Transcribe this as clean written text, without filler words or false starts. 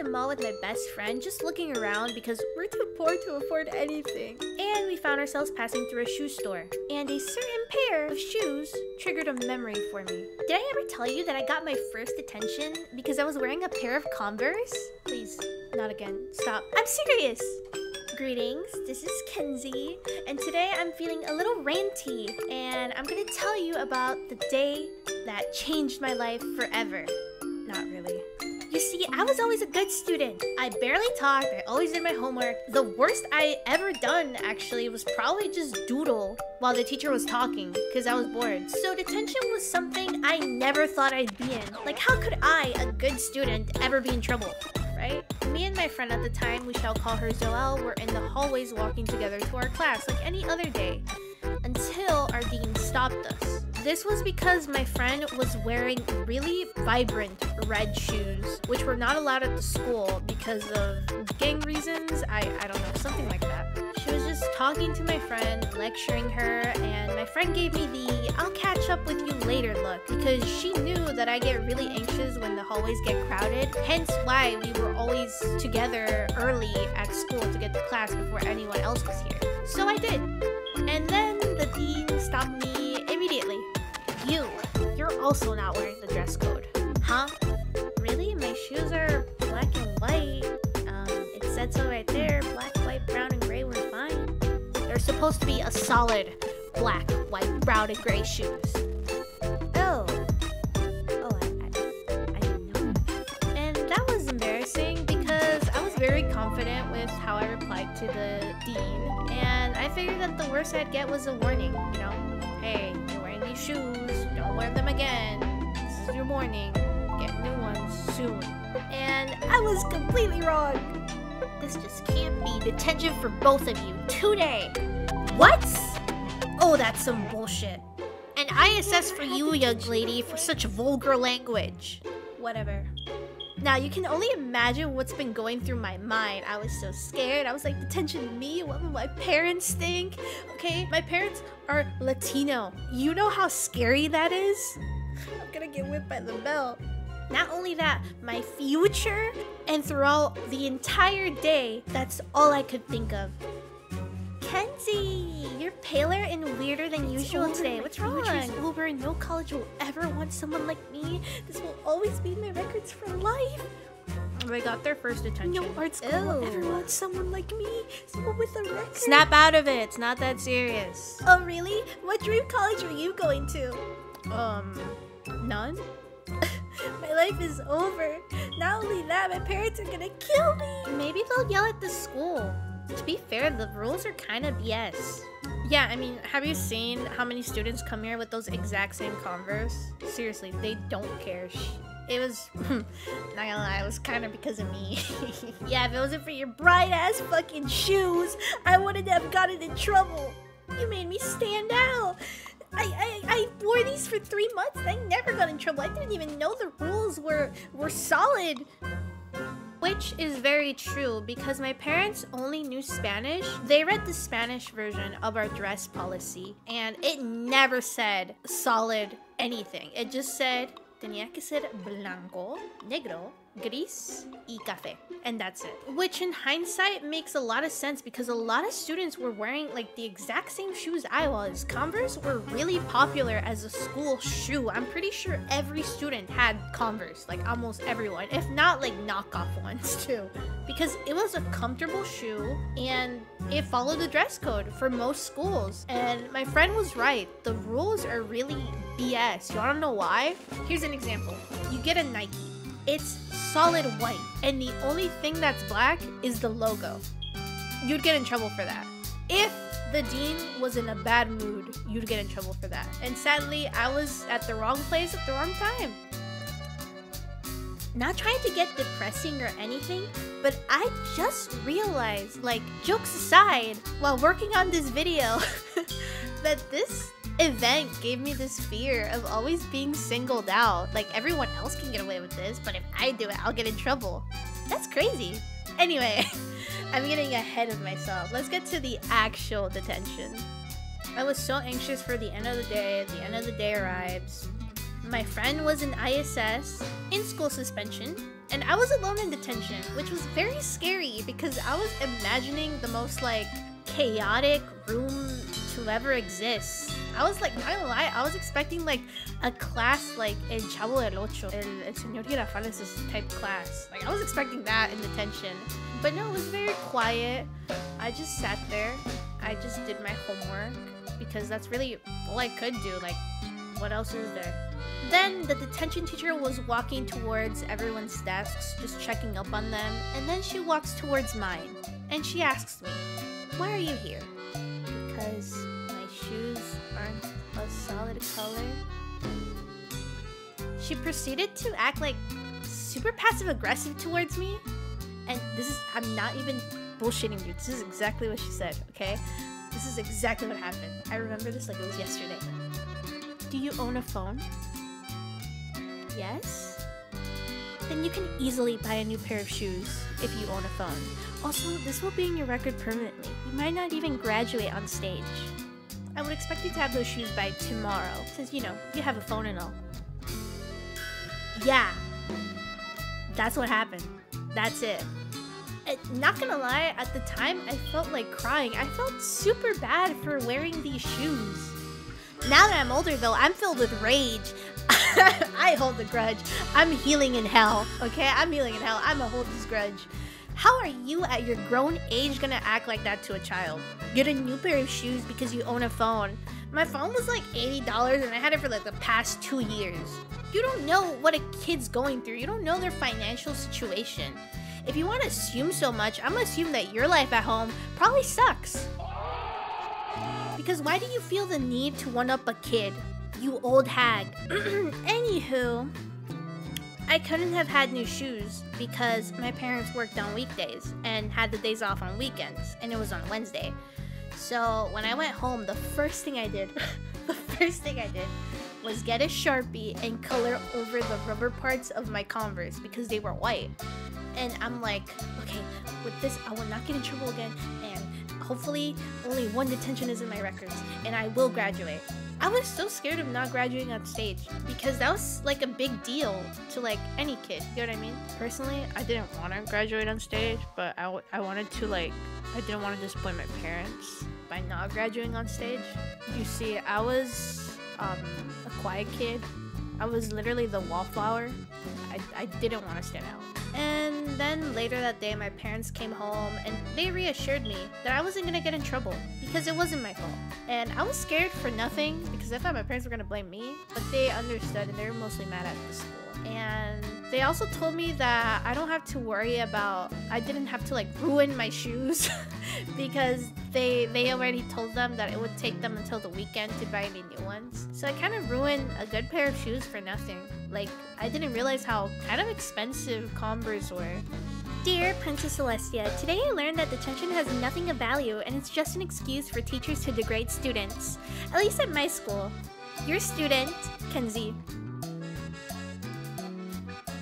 the mall with my best friend, just looking around because we're too poor to afford anything. And we found ourselves passing through a shoe store. And a certain pair of shoes triggered a memory for me. Did I ever tell you that I got my first detention because I was wearing a pair of Converse? Please, not again. Stop. I'm serious! Greetings, this is Kenzie, and today I'm feeling a little ranty, and I'm gonna tell you about the day that changed my life forever. Not really. You see, I was always a good student. I barely talked, I always did my homework. The worst I ever done, actually, was probably just doodle while the teacher was talking, because I was bored. So detention was something I never thought I'd be in. Like, how could I, a good student, ever be in trouble? Right? Me and my friend at the time, we shall call her Joelle, were in the hallways walking together to our class like any other day, until our dean stopped us. This was because my friend was wearing really vibrant red shoes, which were not allowed at the school because of gang reasons. I don't know, something like that. She was just talking to my friend, lecturing her, and my friend gave me the "I'll catch up with you later" look because she knew that I get really anxious when the hallways get crowded, hence why we were always together early at school to get to class before anyone else was here. So I did. And then the dean stopped me immediately. You're also not wearing the dress code. Huh? Really? My shoes are black and white. It said so right there. Black, white, brown, and gray were fine. They're supposed to be a solid black, white, brown, and gray shoes. Oh, I didn't know that. And that was embarrassing because I was very confident with how I replied to the dean, and I figured that the worst I'd get was a warning, you know? Hey, you're wearing these shoes, don't wear them again. This is your warning. Get new ones soon. And I was completely wrong. This just can't be detention for both of you today. What? Oh, that's some bullshit. An ISS for you, young lady, for such vulgar language. Whatever. Now, you can only imagine what's been going through my mind. I was so scared. I was like, detention me? What will my parents think? Okay, my parents are Latino. You know how scary that is? I'm gonna get whipped by the belt. Not only that, my future, and throughout the entire day, that's all I could think of. Kenzie, you're paler and weirder than usual today. What's wrong? Future's over and no college will ever want someone like me. This will always be in my records for life. They got their first detention. No art school will ever want someone like me. Someone with a record. Snap out of it. It's not that serious. Oh, really? What dream college are you going to? None? My life is over. Not only that, my parents are gonna kill me. Maybe they'll yell at the school. To be fair, the rules are kind of BS. Yeah, I mean, have you seen how many students come here with those exact same Converse? Seriously, they don't care. It was, not gonna lie, it was kind of because of me. Yeah, if it wasn't for your bright ass fucking shoes, I wouldn't have gotten in trouble. You made me stand out. I wore these for 3 months and I never got in trouble. I didn't even know the rules were solid. Which is very true because my parents only knew Spanish. They read the Spanish version of our dress policy and it never said solid anything. It just said tenía que ser blanco, negro, gris y café. And that's it. Which in hindsight makes a lot of sense because a lot of students were wearing like the exact same shoes I was. Converse were really popular as a school shoe. I'm pretty sure every student had Converse, like almost everyone, if not like knockoff ones too. Because it was a comfortable shoe and it followed the dress code for most schools. And my friend was right. The rules are really BS. You wanna know why? Here's an example. You get a Nike. It's solid white, and the only thing that's black is the logo. You'd get in trouble for that. If the dean was in a bad mood, you'd get in trouble for that. And sadly, I was at the wrong place at the wrong time. Not trying to get depressing or anything, but I just realized, like, jokes aside, while working on this video, that this event gave me this fear of always being singled out. Like, everyone else can get away with this, but if I do it, I'll get in trouble. That's crazy. Anyway, I'm getting ahead of myself. Let's get to the actual detention. I was so anxious for the end of the day. The end of the day arrives. My friend was in ISS, in school suspension, And I was alone in detention, which was very scary because I was imagining the most like chaotic room to ever exist. I was like, not gonna lie, I was expecting like a class like El Chavo del Ocho, El Señor Girafales' type class. Like I was expecting that in detention. But no, it was very quiet. I just sat there. I just did my homework because that's really all I could do. Like, what else is there? Then the detention teacher was walking towards everyone's desks, just checking up on them. And then she walks towards mine and she asks me, "Why are you here?" "Because my shoes aren't a solid color." She proceeded to act like super passive-aggressive towards me. And this is, I'm not even bullshitting you. This is exactly what she said, okay? This is exactly what happened. I remember this like it was yesterday. "Do you own a phone?" "Yes." "Then you can easily buy a new pair of shoes if you own a phone. Also, this will be in your record permanently. You might not even graduate on stage. I would expect you to have those shoes by tomorrow, since, you know, you have a phone and all." Yeah. That's what happened. That's it. Not gonna lie, at the time, I felt like crying. I felt super bad for wearing these shoes. Now that I'm older, though, I'm filled with rage. I hold the grudge. I'm healing in hell, okay? I'm healing in hell. I'm gonna hold this grudge. How are you at your grown age gonna act like that to a child? Get a new pair of shoes because you own a phone. My phone was like $80 and I had it for like the past 2 years. You don't know what a kid's going through. You don't know their financial situation. If you want to assume so much, I'm gonna assume that your life at home probably sucks. Because why do you feel the need to one-up a kid? You old hag. Anywho, I couldn't have had new shoes because my parents worked on weekdays and had the days off on weekends, and it was on Wednesday. So when I went home, the first thing I did was get a Sharpie and color over the rubber parts of my Converse because they were white. And I'm like, okay, with this, I will not get in trouble again, and hopefully only one detention is in my records, and I will graduate. I was so scared of not graduating on stage because that was like a big deal to like any kid, you know what I mean? Personally, I didn't want to graduate on stage, but I wanted to like, I didn't want to disappoint my parents by not graduating on stage. You see, I was a quiet kid. I was literally the wallflower. I didn't want to stand out. And then later that day, my parents came home and they reassured me that I wasn't gonna get in trouble because it wasn't my fault. And I was scared for nothing because I thought my parents were gonna blame me, but they understood and they were mostly mad at the school. And they also told me that I don't have to worry about, I didn't have to like ruin my shoes because they already told them that it would take them until the weekend to buy me new ones. So I kind of ruined a good pair of shoes for nothing. Like, I didn't realize how kind of expensive Converse were. Dear Princess Celestia, today I learned that detention has nothing of value and it's just an excuse for teachers to degrade students. At least at my school. Your student, Kenzie.